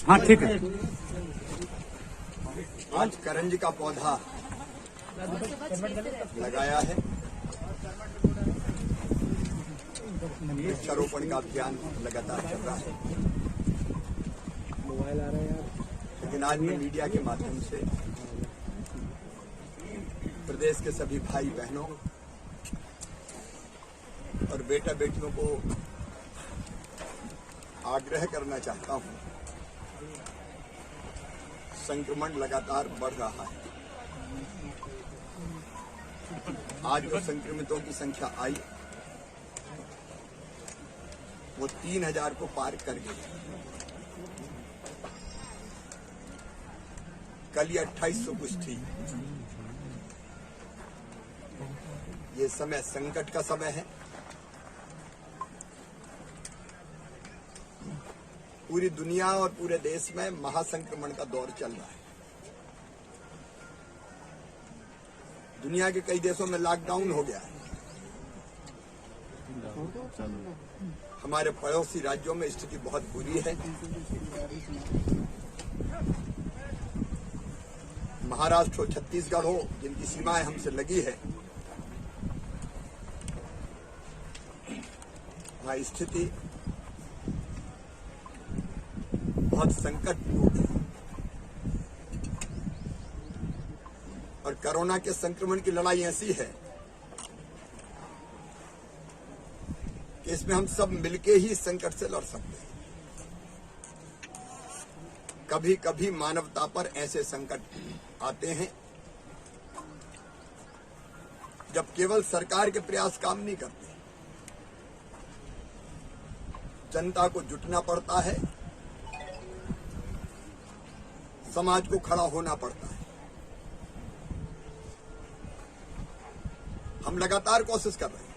हाँ ठीक है। आज करंज का पौधा लगाया है। वृक्षारोपण का अभियान लगातार चल रहा है। लेकिन आज मैं मीडिया के माध्यम से प्रदेश के सभी भाई बहनों और बेटा बेटियों को आग्रह करना चाहता हूं, संक्रमण लगातार बढ़ रहा है। आज जो संक्रमितों की संख्या आई वो 3000 को पार कर गई। कल ये 2800 कुछ थी। ये समय संकट का समय है। पूरी दुनिया और पूरे देश में महासंक्रमण का दौर चल रहा है। दुनिया के कई देशों में लॉकडाउन हो गया है। हमारे पड़ोसी राज्यों में स्थिति बहुत बुरी है। महाराष्ट्र हो, छत्तीसगढ़ हो, जिनकी सीमाएं हमसे लगी है, वहां स्थिति बहुत संकटपूर्ण है। और कोरोना के संक्रमण की लड़ाई ऐसी है कि इसमें हम सब मिलके ही संकट से लड़ सकते हैं। कभी कभी मानवता पर ऐसे संकट आते हैं जब केवल सरकार के प्रयास काम नहीं करते, जनता को जुटना पड़ता है, समाज को खड़ा होना पड़ता है। हम लगातार कोशिश कर रहे हैं।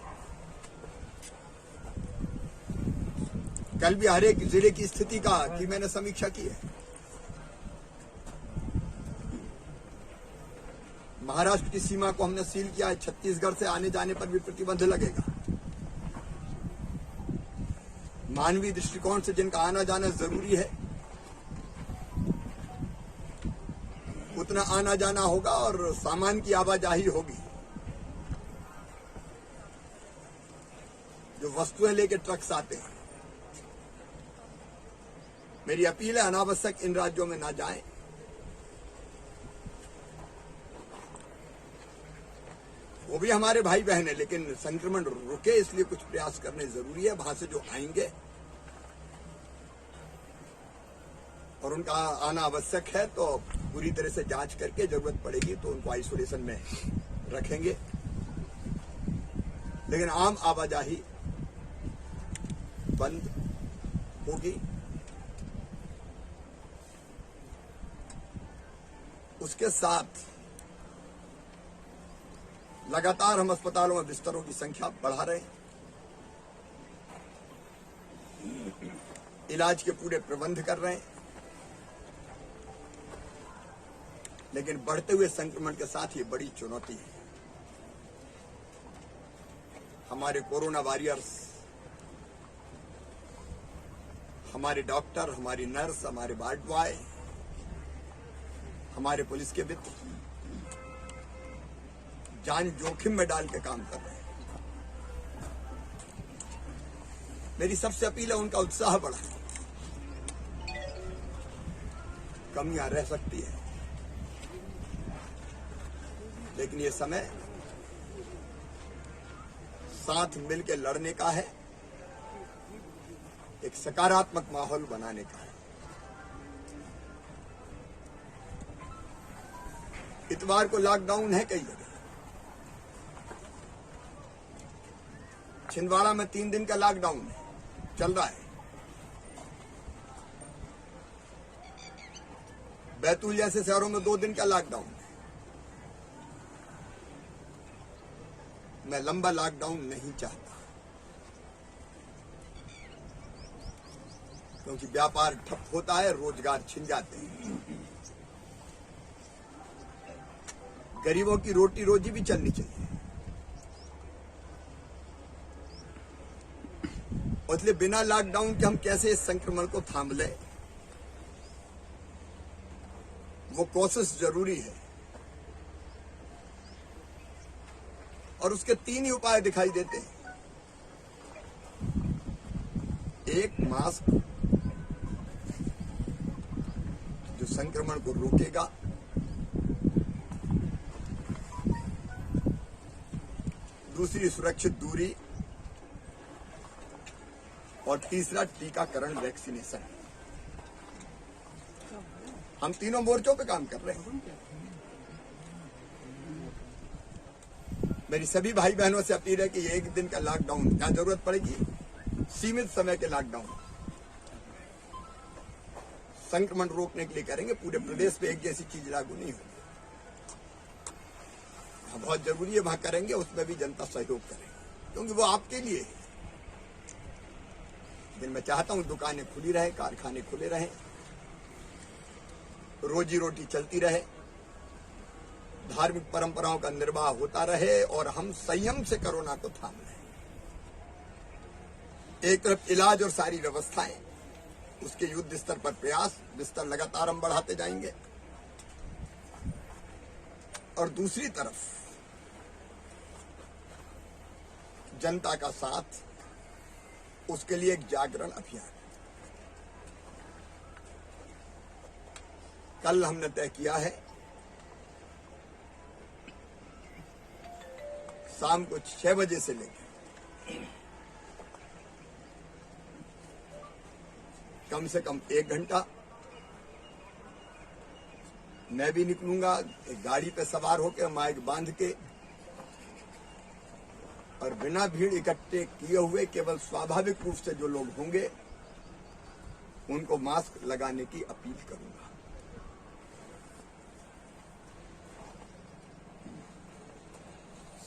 कल भी हर एक जिले की स्थिति की मैंने समीक्षा की है। महाराष्ट्र की सीमा को हमने सील किया है। छत्तीसगढ़ से आने जाने पर भी प्रतिबंध लगेगा। मानवीय दृष्टिकोण से जिनका आना जाना जरूरी है उतना आना जाना होगा और सामान की आवाजाही होगी। जो वस्तुएं लेके ट्रक्स आते हैं, मेरी अपील है अनावश्यक इन राज्यों में ना जाएं। वो भी हमारे भाई बहन है, लेकिन संक्रमण रुके इसलिए कुछ प्रयास करने जरूरी है। वहां से जो आएंगे और उनका आना आवश्यक है तो पूरी तरह से जांच करके जरूरत पड़ेगी तो उनको आइसोलेशन में रखेंगे। लेकिन आम आवाजाही बंद होगी। उसके साथ लगातार हम अस्पतालों में बिस्तरों की संख्या बढ़ा रहे हैं। इलाज के पूरे प्रबंध कर रहे हैं। लेकिन बढ़ते हुए संक्रमण के साथ ये बड़ी चुनौती है। हमारे कोरोना वॉरियर्स, हमारे डॉक्टर, हमारी नर्स, हमारे वार्ड बॉय, हमारे पुलिस के मित्र जान जोखिम में डाल के काम कर रहे हैं। मेरी सबसे अपील है उनका उत्साह बढ़ाएं। कमियां रह सकती है, लेकिन ये समय साथ मिलकर लड़ने का है, एक सकारात्मक माहौल बनाने का है। इतवार को लॉकडाउन है कई जगह। छिंदवाड़ा में 3 दिन का लॉकडाउन है, चल रहा है। बैतूल जैसे शहरों में 2 दिन का लॉकडाउन है। मैं लंबा लॉकडाउन नहीं चाहता, क्योंकि व्यापार ठप होता है, रोजगार छिन जाते हैं। गरीबों की रोटी रोजी भी चलनी चाहिए। इसलिए बिना लॉकडाउन के हम कैसे इस संक्रमण को थाम लें, वो कोशिश जरूरी है। और उसके 3 ही उपाय दिखाई देते हैं। एक, मास्क जो संक्रमण को रोकेगा। दूसरी, सुरक्षित दूरी। और तीसरा, टीकाकरण, वैक्सीनेशन। हम तीनों मोर्चों पे काम कर रहे हैं। मेरी सभी भाई बहनों से अपील है कि ये 1 दिन का लॉकडाउन, क्या जरूरत पड़ेगी, सीमित समय के लॉकडाउन संक्रमण रोकने के लिए करेंगे। पूरे प्रदेश पे एक जैसी चीज लागू नहीं होगी। बहुत जरूरी है, वहां करेंगे, उसमें भी जनता सहयोग करे, क्योंकि वो आपके लिए है। लेकिन मैं चाहता हूं दुकानें खुली रहे, कारखाने खुले रहे, रोजी रोटी चलती रहे, धार्मिक परंपराओं का निर्वाह होता रहे और हम संयम से कोरोना को थाम लें। एक तरफ इलाज और सारी व्यवस्थाएं, उसके युद्ध स्तर पर प्रयास, बिस्तर लगातार हम बढ़ाते जाएंगे। और दूसरी तरफ जनता का साथ, उसके लिए एक जागरण अभियान। कल हमने तय किया है शाम को 6 बजे से लेकर कम से कम 1 घंटा मैं भी निकलूंगा, एक गाड़ी पे सवार होकर, माइक बांध के, और बिना भीड़ इकट्ठे किए हुए केवल स्वाभाविक रूप से जो लोग होंगे उनको मास्क लगाने की अपील करूंगा।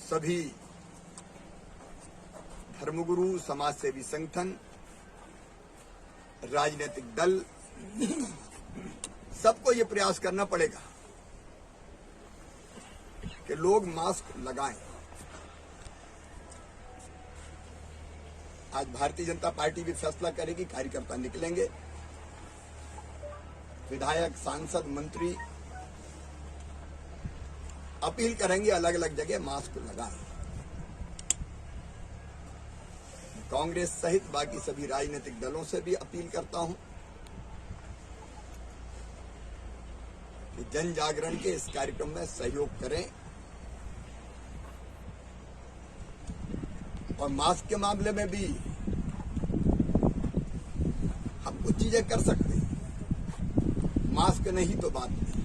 सभी धर्मगुरु, समाजसेवी संगठन, राजनीतिक दल, सबको ये प्रयास करना पड़ेगा कि लोग मास्क लगाएं। आज भारतीय जनता पार्टी भी फैसला करेगी, कार्यकर्ता निकलेंगे, विधायक, सांसद, मंत्री अपील करेंगे, अलग अलग जगह मास्क लगाएं। कांग्रेस सहित बाकी सभी राजनीतिक दलों से भी अपील करता हूं कि जन जागरण के इस कार्यक्रम में सहयोग करें। और मास्क के मामले में भी हम कुछ चीजें कर सकते हैं। मास्क नहीं तो बात नहीं।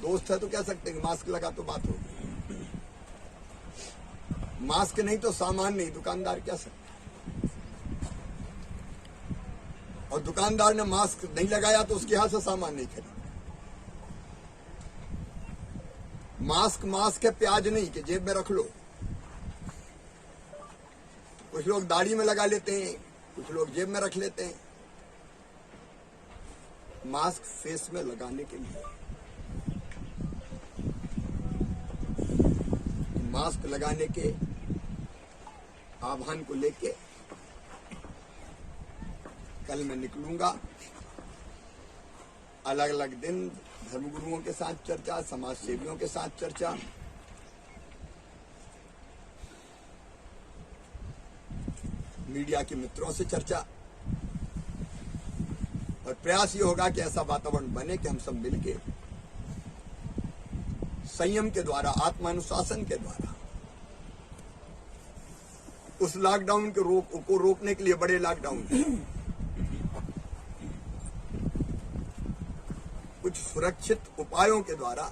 दोस्त है तो कह सकते हैं कि मास्क लगा तो बात होगी। मास्क नहीं तो सामान नहीं, दुकानदार कह सकते। और दुकानदार ने मास्क नहीं लगाया तो उसके हाथ से सामान नहीं खरीदा। मास्क है, प्याज नहीं कि जेब में रख लो। कुछ लोग दाढ़ी में लगा लेते हैं, कुछ लोग जेब में रख लेते हैं। मास्क फेस में लगाने के लिए। मास्क लगाने के आह्वान को लेके कल मैं निकलूंगा। अलग अलग दिन धर्मगुरुओं के साथ चर्चा, समाज सेवियों के साथ चर्चा, मीडिया के मित्रों से चर्चा, और प्रयास ये होगा कि ऐसा वातावरण बने कि हम सब मिलके संयम के द्वारा, आत्मानुशासन के द्वारा उस लॉकडाउन को रोकने के लिए, बड़े लॉकडाउन कुछ सुरक्षित उपायों के द्वारा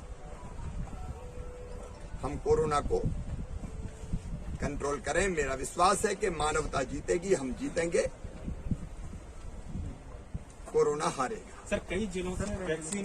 हम कोरोना को कंट्रोल करें। मेरा विश्वास है कि मानवता जीतेगी, हम जीतेंगे, कोरोना हारेगा। सर, कई जिलों से वैक्सीन